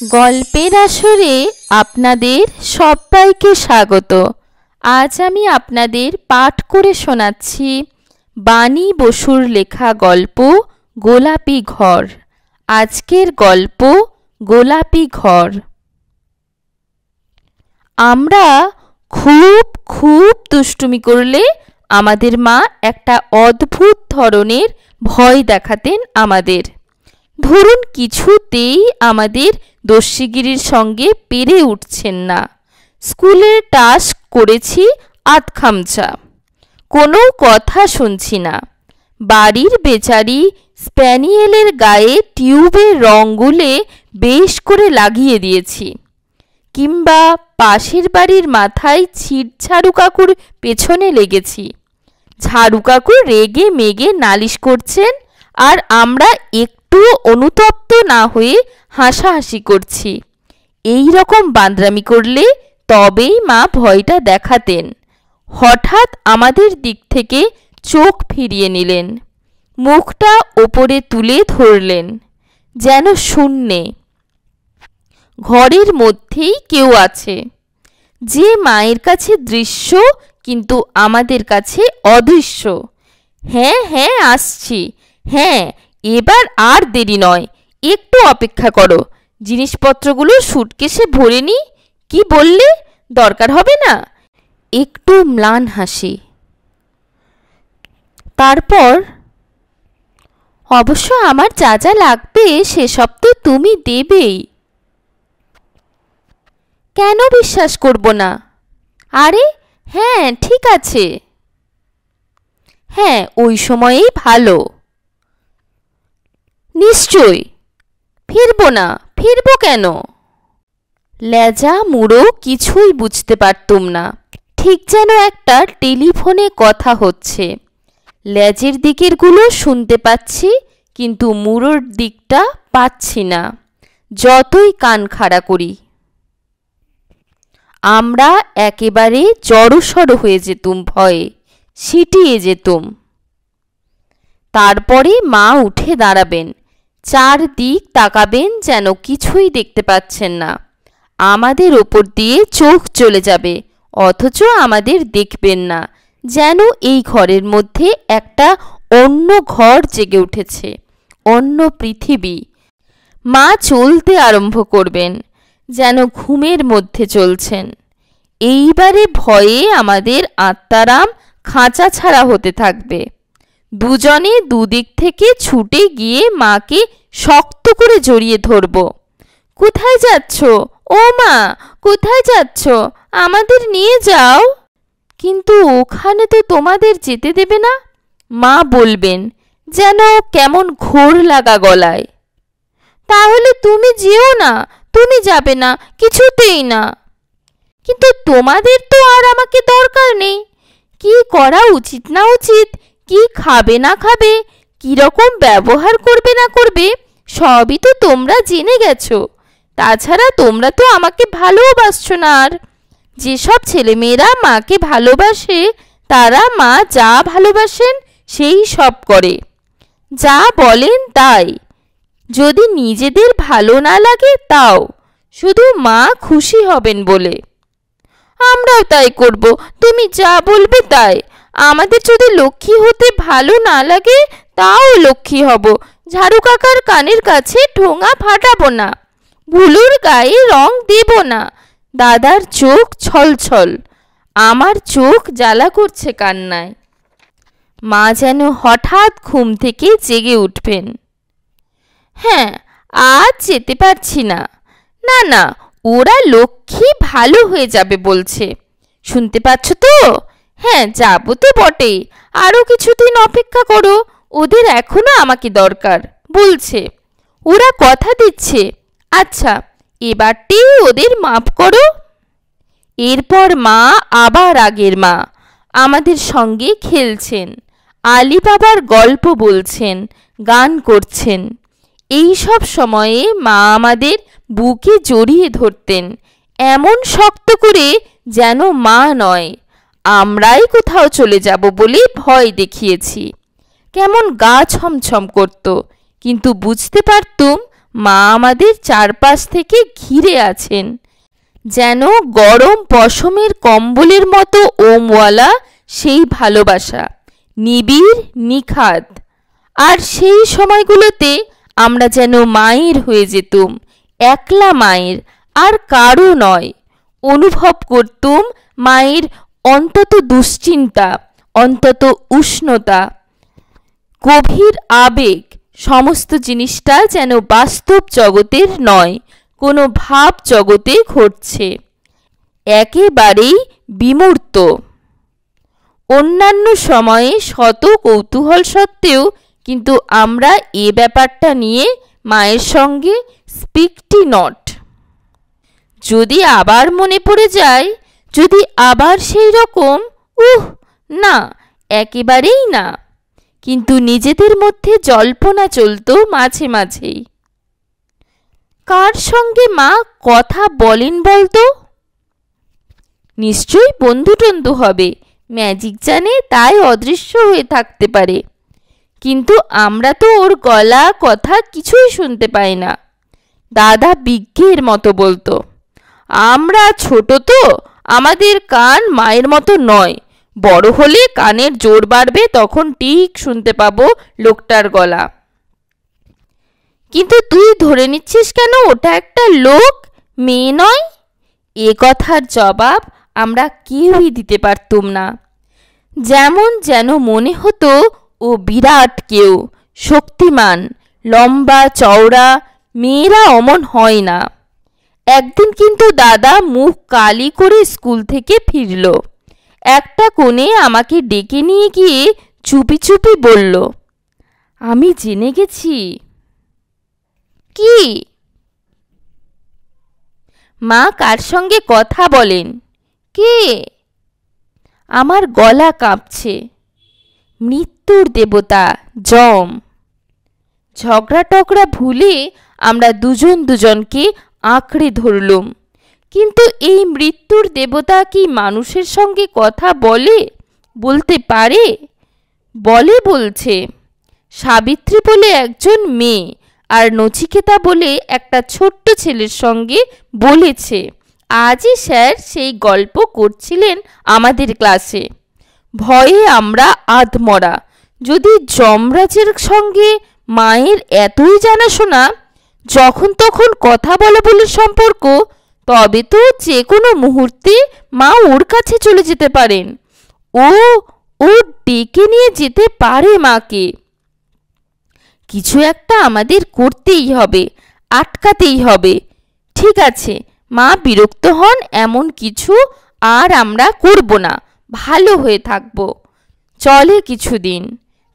গল্পের আসরে আপনাদের সবাইকে স্বাগত। আজ আমি আপনাদের পাঠ করে শোনাচ্ছি বাণী বসুর লেখা গল্প গোলাপি ঘর। আজকের গল্প গোলাপি ঘর। আমরা খুব দুষ্টুমি করলে আমাদের মা একটা অদ্ভুত ধরনের ভয় দেখাতেন আমাদের। ধরুন কিছুতেই আমাদের দস্যিগিরির সঙ্গে পেরে উঠছেন না। স্কুলের টাস্ক করেছি আধখামচা, কোনো কথা শুনছি না। বাড়ির বেচারি স্প্যানিয়েলের গায়ে টিউবের রং গুলে বেশ করে লাগিয়ে দিয়েছি, কিংবা পাশের বাড়ির মাথায় ছিট ঝাড়ু কাকুর পেছনে লেগেছি। ঝাড়ু কাকু রেগে মেগে নালিশ করছেন, আর আমরা একটুও অনুতপ্ত না হয়ে হাসাহাসি করছি। এই রকম বাঁদরামি করলে তবেই মা ভয়টা দেখাতেন। হঠাৎ আমাদের দিক থেকে চোখ ফিরিয়ে নিলেন, মুখটা ওপরে তুলে ধরলেন, যেন শূন্যে। ঘরের মধ্যেই কেউ আছে, যে মায়ের কাছে দৃশ্য কিন্তু আমাদের কাছে অদৃশ্য। হ্যাঁ হ্যাঁ আসছি, হ্যাঁ এবার আর দেরি নয়, একটু অপেক্ষা করো, জিনিসপত্রগুলো সুটকেসে ভরে নি। কি বললে, দরকার হবে না? একটু ম্লান হাসি। তারপর, অবশ্য আমার যা যা লাগবে সেসব তো তুমি দেবেই। কেন বিশ্বাস করব না? আরে হ্যাঁ ঠিক আছে, হ্যাঁ ওই সময়েই ভালো। নিশ্চয় ফিরবো না। ফিরবো কেন? লেজা মুড়ো কিছুই বুঝতে পারতুম না, ঠিক যেন একটা টেলিফোনে কথা হচ্ছে। লেজের দিকেরগুলো শুনতে পাচ্ছি, কিন্তু মুড়োর দিকটা পাচ্ছি না, যতই কান খাড়া করি। আমরা একেবারে জড়সড় হয়ে যেতুম, ভয়ে সিটিয়ে যেতুম। তারপরে মা উঠে দাঁড়াবেন, চারদিক তাকাবেন, যেন কিছুই দেখতে পাচ্ছেন না। আমাদের ওপর দিয়ে চোখ চলে যাবে, অথচ আমাদের দেখবেন না, যেন এই ঘরের মধ্যে একটা অন্য ঘর জেগে উঠেছে, অন্য পৃথিবী। মা চলতে আরম্ভ করবেন, যেন ঘুমের মধ্যে চলছেন। এইবারে ভয়ে আমাদের আত্মারাম খাঁচা ছাড়া হতে থাকবে। দুজনে দুদিক থেকে ছুটে গিয়ে মাকে শক্ত করে জড়িয়ে ধরব। কোথায় যাচ্ছ? ও মা, কোথায় যাচ্ছ? আমাদের নিয়ে যাও। কিন্তু ওখানে তো তোমাদের যেতে দেবে না, মা বলবেন, যেন কেমন ঘোর লাগা গলায়। তাহলে তুমি যেও না, তুমি যাবে না, কিছুতেই না। কিন্তু তোমাদের তো আর আমাকে দরকার নেই। কি করা উচিত না উচিত, কি খাবে না খাবে, কি রকম ব্যবহার করবে না করবে, সবই তো তোমরা জেনে গেছো। তাছাড়া তোমরা তো আমাকে ভালোবাসছো না। আর যেসব ছেলেমেয়েরা মাকে ভালোবাসে, তারা মা যা ভালোবাসেন সেই সব করে, যা বলেন তাই। যদি নিজেদের ভালো না লাগে তাও, শুধু মা খুশি হবেন বলে। আমরাও তাই করব, তুমি যা বলবে তাই। আমাদের যদি লক্ষ্মী হতে ভালো না লাগে, তাও লক্ষ্মী হব। ঝাড়ু কাকার কানের কাছে ঠোঙা ফাটাবো না, ভুলুর গায়ে রং দেব না। দাদার চোখ ছলছল, আমার চোখ জ্বালা করছে কান্নায়। মা যেন হঠাৎ ঘুম থেকে জেগে উঠবেন। হ্যাঁ, আজ যেতে পারছি না। না না, ওরা লক্ষ্মী ভালো হয়ে যাবে বলছে, শুনতে পাচ্ছ তো? হ্যাঁ যাবো তো বটেই, আরও কিছুদিন অপেক্ষা করো, ওদের এখনো আমাকে দরকার বলছে, ওরা কথা দিচ্ছে। আচ্ছা এবারটি ওদের মাফ করো। এরপর মা আবার আগের মা, আমাদের সঙ্গে খেলছেন, আলী বাবার গল্প বলছেন, গান করছেন। এই সব সময়ে মা আমাদের বুকে জড়িয়ে ধরতেন, এমন শক্ত করে যেন মা নয়, আমরাই কোথাও চলে যাব বলে ভয় দেখিয়েছি। কেমন গা ছমছম করত, কিন্তু বুঝতে পারতুম মা আমাদের চারপাশ থেকে ঘিরে আছেন, যেন গরম পশমের কম্বলের মতো ওমওয়ালা সেই ভালোবাসা, নিবিড় নিখাদ। আর সেই সময়গুলোতে আমরা যেন মায়ের হয়ে যেতুম, একলা মায়ের, আর কারও নয়। অনুভব করতুম মায়ের অন্তত দুশ্চিন্তা, অন্তত উষ্ণতা, গভীর আবেগ। সমস্ত জিনিসটা যেন বাস্তব জগতের নয়, কোনো ভাব জগতে ঘটছে, একেবারেই বিমূর্ত। অন্যান্য সময়ে শত কৌতূহল সত্ত্বেও কিন্তু আমরা এ ব্যাপারটা নিয়ে মায়ের সঙ্গে স্পিকটি নট। যদি আবার মনে পড়ে যায়, যদি আবার সেই রকম, না, একেবারেই না। কিন্তু নিজেদের মধ্যে জল্পনা চলত মাঝে মাঝেই। কার সঙ্গে মা কথা বলেন বলতো? নিশ্চয়ই বন্ধু টন্ধু হবে, ম্যাজিক জানে, তাই অদৃশ্য হয়ে থাকতে পারে। কিন্তু আমরা তো ওর গলা কথা কিছুই শুনতে পাই না। দাদা বিজ্ঞের মতো বলতো, আমরা ছোট তো, আমাদের কান মায়ের মতো নয়, বড় হলে কানের জোর বাড়বে, তখন ঠিক শুনতে পাবো লোকটার গলা। কিন্তু তুই ধরে নিচ্ছিস কেন ওটা একটা লোক, মেয়ে নয়? এ কথার জবাব আমরা কেউই দিতে পারতুম না। যেমন যেন মনে হতো ও বিরাট কেউ, শক্তিমান, লম্বা চওড়া, মেয়েরা অমন হয় না। একদিন কিন্তু দাদা মুখ কালি করে স্কুল থেকে ফিরল। একটা কোণে আমাকে ডেকে নিয়ে গিয়ে চুপি চুপি বলল, আমি জেনে গেছি। কি? মা কার সঙ্গে কথা বলেন? কে? আমার গলা কাঁপছে। মৃত্যুর দেবতা যম। ঝগড়া টগড়া ভুলে আমরা দুজন দুজনকে আঁকড়ে ধরলুম। কিন্তু এই মৃত্যুর দেবতা কি মানুষের সঙ্গে কথা বলে, বলতে পারে? বলে বলছে। সাবিত্রী বলে একজন মেয়ে আর নচিকেতা বলে একটা ছোট্ট ছেলের সঙ্গে বলেছে। আজই স্যার সেই গল্প করছিলেন আমাদের ক্লাসে। ভয়ে আমরা আধমরা। যদি যমরাজের সঙ্গে মায়ের এতই জানাশোনা, যখন তখন কথা বলা বলে সম্পর্ক, তবে তো যে কোনো মুহূর্তে মা ওর কাছে চলে যেতে পারেন। ও ডেকে নিয়ে যেতে পারে মাকে। কিছু একটা আমাদের করতেই হবে, আটকাতেই হবে। ঠিক আছে, মা বিরক্ত হন এমন কিছু আর আমরা করব না, ভালো হয়ে থাকব। চলে কিছুদিন,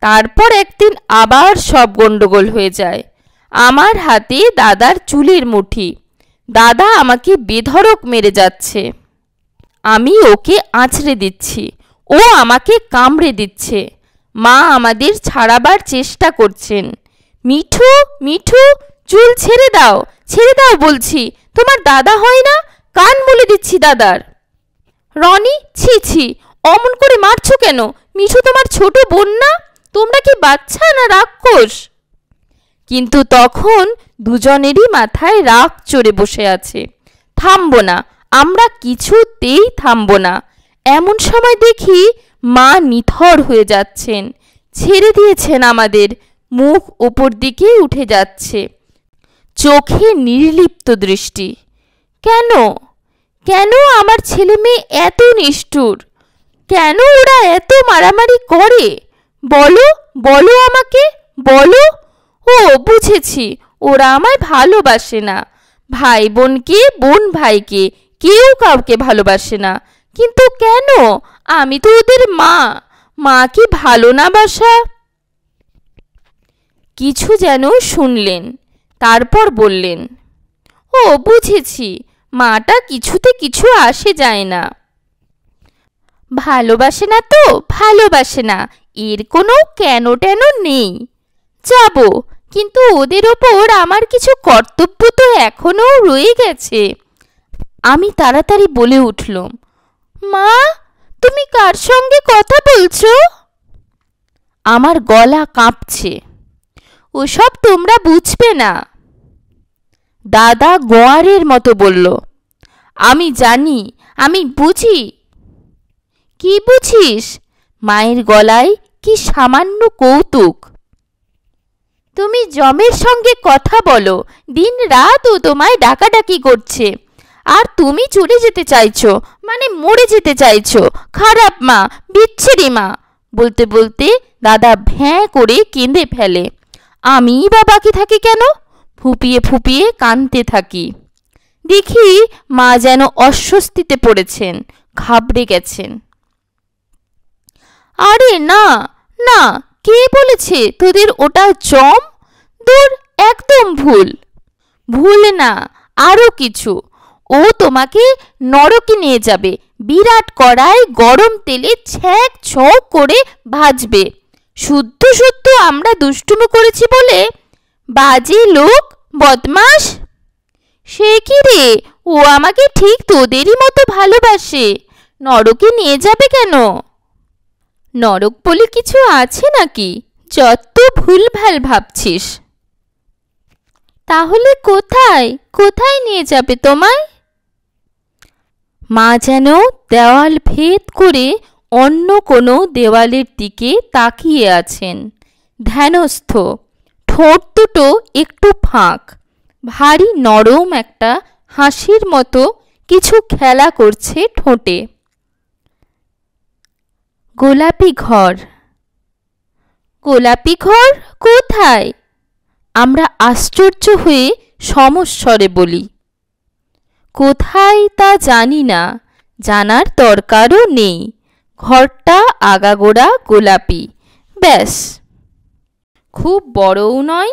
তারপর একদিন আবার সব গন্ডগোল হয়ে যায়। আমার হাতে দাদার চুলের মুঠি। দাদা আমাকে বেধড়ক মেরে যাচ্ছে, আমি ওকে আঁচড়ে দিচ্ছি, ও আমাকে কামড়ে দিচ্ছে। মা আমাদের ছাড়াবার চেষ্টা করছেন। মিঠু, মিঠু, চুল ছেড়ে দাও, ছেড়ে দাও বলছি, তোমার দাদা হয় না? কান বলে দিচ্ছি দাদার। রনি, ছি ছি, অমন করে মারছো কেন? মিঠু তোমার ছোট বোন না? তোমরা কি বাচ্চা না রাক্ষস? কিন্তু তখন দুজনেরই মাথায় রাগ চড়ে বসে আছে। থামবো না, আমরা কিছুতেই থামবো না। এমন সময় দেখি মা নিথর হয়ে যাচ্ছেন, ছেড়ে দিয়েছেন আমাদের, মুখ ওপর দিকে উঠে যাচ্ছে, চোখে নির্লিপ্ত দৃষ্টি। কেন? কেন আমার ছেলে মেয়ে এত নিষ্ঠুর? কেন ওরা এত মারামারি করে? বলো, বলো আমাকে, বলো। ও বুঝেছি, ওরা আমায় ভালোবাসে না। ভাই বোনকে, বোন ভাইকে, কেউ কাউকে ভালোবাসে না। কিন্তু কেন? আমি তো ওদের মা, মা কি ভালো না বাসা? কিছু যেন শুনলেন, তারপর বললেন, ও বুঝেছি, মাটা কিছুতে কিছু আসে যায় না। ভালোবাসে না তো ভালোবাসে না, এর কোনো কেন টেন নেই। যাব, কিন্তু ওদের ওপর আমার কিছু কর্তব্য তো এখনো রয়ে গেছে। আমি তাড়াতাড়ি বলে উঠলুম, মা, তুমি কার সঙ্গে কথা বলছো? আমার গলা কাঁপছে। ওসব তোমরা বুঝবে না। দাদা গোয়ারের মতো বলল, আমি জানি, আমি বুঝি। কি বুঝিস? মায়ের গলায় কি সামান্য কৌতুক। তুমি যমের সঙ্গে কথা বলো, দিন রাত ও তোমায় ডাকাডাকি করছে, আর তুমি চলে যেতে চাইছো, মানে মরে যেতে চাইছো। খারাপ মা, বিচ্ছিরি মা। বলতে বলতে দাদা ভ্যাঁ করে কেঁদে ফেলে। আমিই বা বাকি থাকি কেন? ফুপিয়ে ফুপিয়ে কাঁদতে থাকি। দেখি মা যেন অস্বস্তিতে পড়েছেন, ঘাবড়ে গেছেন। আরে না না, কে বলেছে তোদের ওটা জম? দূর, একদম ভুল। ভুল না, আরও কিছু। ও তোমাকে নরকে নিয়ে যাবে, বিরাট কড়ায় গরম তেলে ছ্যাঁক ছ্যাঁক করে ভাজবে। শুদ্ধ শুদ্ধ আমরা দুষ্টুমি করেছি বলে। বাজে লোক, বদমাস। সে কি রে, ও আমাকে ঠিক তোদেরই মতো ভালোবাসে, নরকে নিয়ে যাবে কেন? নরক বলে কিছু আছে নাকি? যত ভুলভাল ভাবছিস। তাহলে কোথায় কোথায় নিয়ে যাবে তোমায়? মা যেন দেওয়াল ভেদ করে অন্য কোনো দেওয়ালের দিকে তাকিয়ে আছেন, ধ্যানস্থ। ঠোঁট দুটো একটু ফাঁক, ভারী নরম একটা হাসির মতো কিছু খেলা করছে ঠোঁটে। গোলাপি ঘর। গোলাপি ঘর কোথায়? আমরা আশ্চর্য হয়ে সমস্বরে বলি। কোথায় তা জানি না, জানার দরকারও নেই। ঘরটা আগাগোড়া গোলাপি, ব্যাস। খুব বড়ও নয়,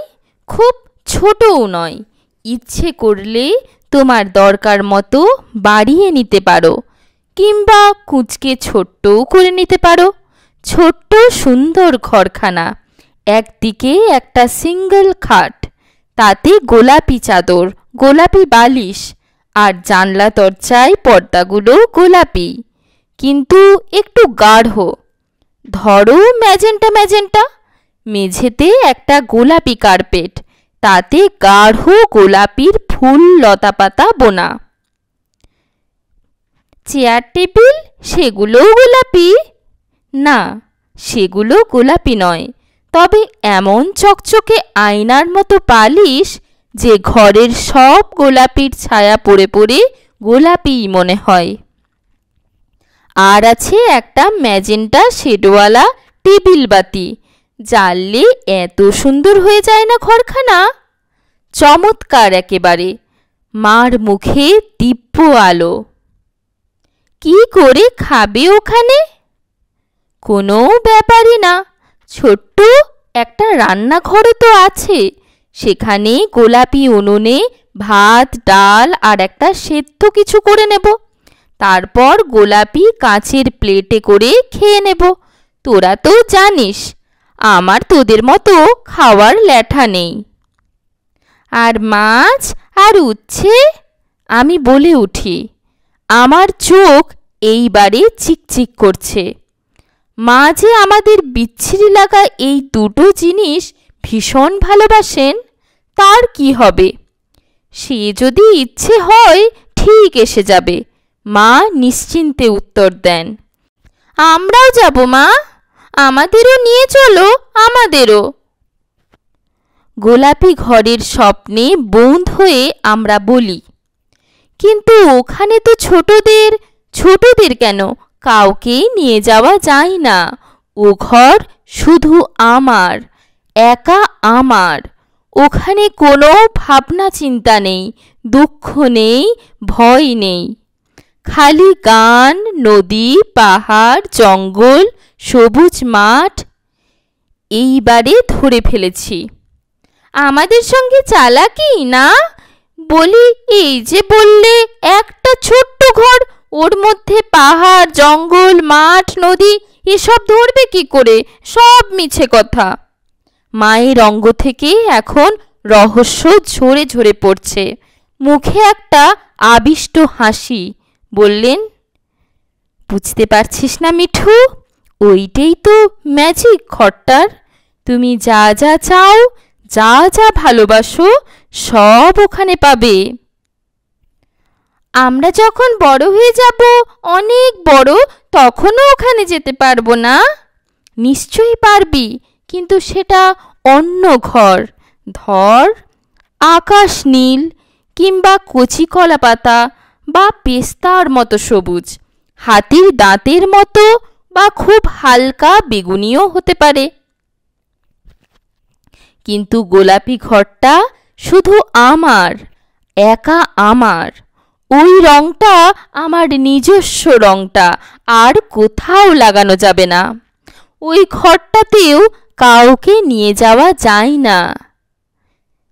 খুব ছোটও নয়। ইচ্ছে করলে তোমার দরকার মতো বাড়িয়ে নিতে পারো, কিংবা কুঁচকে ছোট্টও করে নিতে পারো। ছোট্ট সুন্দর ঘরখানা, একদিকে একটা সিঙ্গল খাট, তাতে গোলাপি চাদর, গোলাপি বালিশ, আর জানলা দরজায় পর্দাগুলো গোলাপি, কিন্তু একটু গাঢ়। ধরো ম্যাজেন্টা ম্যাজেন্টা। মেঝেতে একটা গোলাপি কার্পেট, তাতে গাঢ় গোলাপির ফুল লতাপাতা বোনা। চেয়ার টেবিল, সেগুলোও গোলাপি? না, সেগুলো গোলাপি নয়, তবে এমন চকচকে আয়নার মতো পালিশ যে ঘরের সব গোলাপির ছায়া পড়ে পড়ে গোলাপিই মনে হয়। আর আছে একটা ম্যাজেন্টা শেডওয়ালা টেবিল বাতি, জ্বাললে এত সুন্দর হয়ে যায় না ঘরখানা। চমৎকার একেবারে। মার মুখে দিব্য আলো। কি করে খাবে ওখানে? কোনো ব্যাপারই না, ছোট্ট একটা রান্নাঘরও তো আছে। সেখানে গোলাপি উনুনে ভাত, ডাল আর একটা সেদ্ধ কিছু করে নেব। তারপর গোলাপি কাঁচের প্লেটে করে খেয়ে নেব। তোরা তো জানিস আমার তোদের মতো খাওয়ার ল্যাঠা নেই। আর মাছ আর উচ্ছে, আমি বলে উঠি। আমার চোখ এইবারে চিকচিক করছে। মা যে আমাদের বিচ্ছিরি লাগা এই দুটো জিনিস ভীষণ ভালোবাসেন, তার কি হবে? সে যদি ইচ্ছে হয় ঠিক এসে যাবে, মা নিশ্চিন্তে উত্তর দেন। আমরাও যাব মা, আমাদেরও নিয়ে চলো, আমাদেরও। গোলাপি ঘরের স্বপ্নে বন্ধ হয়ে আমরা বলি, কিন্তু ওখানে তো ছোটদের। ছোটদের কেন, কাউকেই নিয়ে যাওয়া যায় না। ও ঘর শুধু আমার, একা আমার। ওখানে কোনো ভাবনা চিন্তা নেই, দুঃখ নেই, ভয় নেই। খালি গান, নদী, পাহাড়, জঙ্গল, সবুজ মাঠ। এইবারে ধরে ফেলেছি। আমাদের সঙ্গে চালাকি না? বলি, এই যে বললে একটা ছোট্ট ঘর, ওর মধ্যে পাহাড়, জঙ্গল, মাঠ, নদী, এসব ধরবে কি করে? সব মিছে কথা। মায়ের অঙ্গ থেকে এখন রহস্য ঝরে ঝরে পড়ছে, মুখে একটা আবিষ্ট হাসি। বললেন, বুঝতে পারছিস না মিঠু? ওইটাই তো ম্যাজিক ঘরটার। তুমি যা যা চাও, যা যা ভালোবাসো, সব ওখানে পাবে। আমরা যখন বড় হয়ে যাব, অনেক বড়, তখনও ওখানে যেতে পারবো না? নিশ্চয়ই পারবি, কিন্তু সেটা অন্য ঘর। ধর আকাশ নীল, কিংবা কচি কলা পাতা, বা পেস্তার মতো সবুজ, হাতির দাঁতের মতো, বা খুব হালকা বেগুনিও হতে পারে। কিন্তু গোলাপি ঘরটা শুধু আমার, একা আমার। ওই রংটা আমার নিজস্ব রংটা, আর কোথাও লাগানো যাবে না। ওই ঘরটাতেও কাউকে নিয়ে যাওয়া যায় না।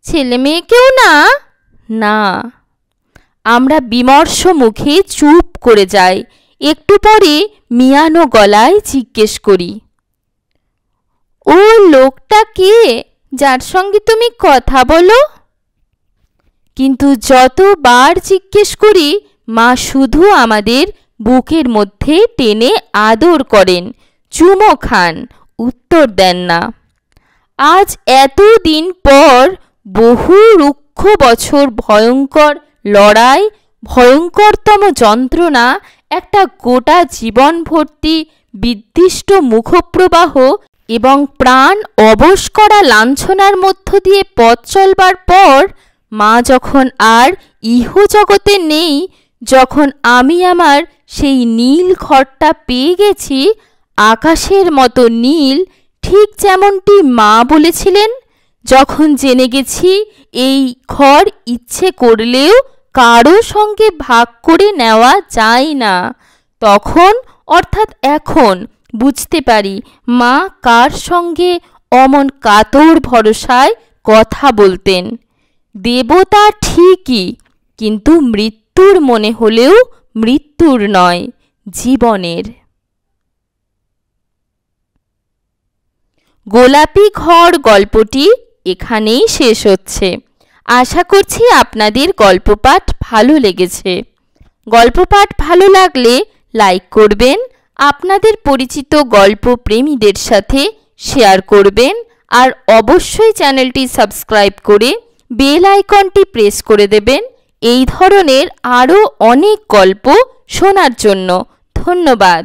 ছেলে মেয়েকেও না? না। আমরা বিমর্ষ মুখে চুপ করে যাই। একটু পরে মিয়ানো গলায় জিজ্ঞেস করি, ও লোকটা কে, যার সঙ্গে তুমি কথা বলো? কিন্তু যতবার জিজ্ঞেস করি, মা শুধু আমাদের বুকের মধ্যে টেনে আদর করেন, চুমো খান, উত্তর দেন না। আজ এতদিন পর, বহু রুক্ষ বছর ভয়ঙ্কর লড়াই, ভয়ঙ্করতম যন্ত্রণা, একটা গোটা জীবন ভর্তি বিদ্বিষ্ট মুখপ্রবাহ এবং প্রাণ অবশ করা লাঞ্ছনার মধ্য দিয়ে পথ চলবার পর, মা যখন আর ইহজগতে নেই, যখন আমি আমার সেই নীল ঘরটা পেয়ে গেছি, আকাশের মতো নীল, ঠিক যেমনটি মা বলেছিলেন, যখন জেনে গেছি এই ঘর ইচ্ছে করলেও কারো সঙ্গে ভাগ করে নেওয়া যায় না, তখন অর্থাৎ এখন বুঝতে পারি মা কার সঙ্গে অমন কাতর ভরসায় কথা বলতেন। দেবতা ঠিকই, কিন্তু মৃত্যুর মনে হলেও মৃত্যুর নয়, জীবনের। গোলাপি ঘর গল্পটি এখানেই শেষ হচ্ছে। আশা করছি আপনাদের গল্পপাঠ ভালো লেগেছে। গল্পপাঠ ভালো লাগলে লাইক করবেন, আপনাদের পরিচিত গল্প প্রেমীদের সাথে শেয়ার করবেন, আর অবশ্যই চ্যানেলটি সাবস্ক্রাইব করে বেল আইকনটি প্রেস করে দেবেন এই ধরনের আরও অনেক গল্প শোনার জন্য। ধন্যবাদ।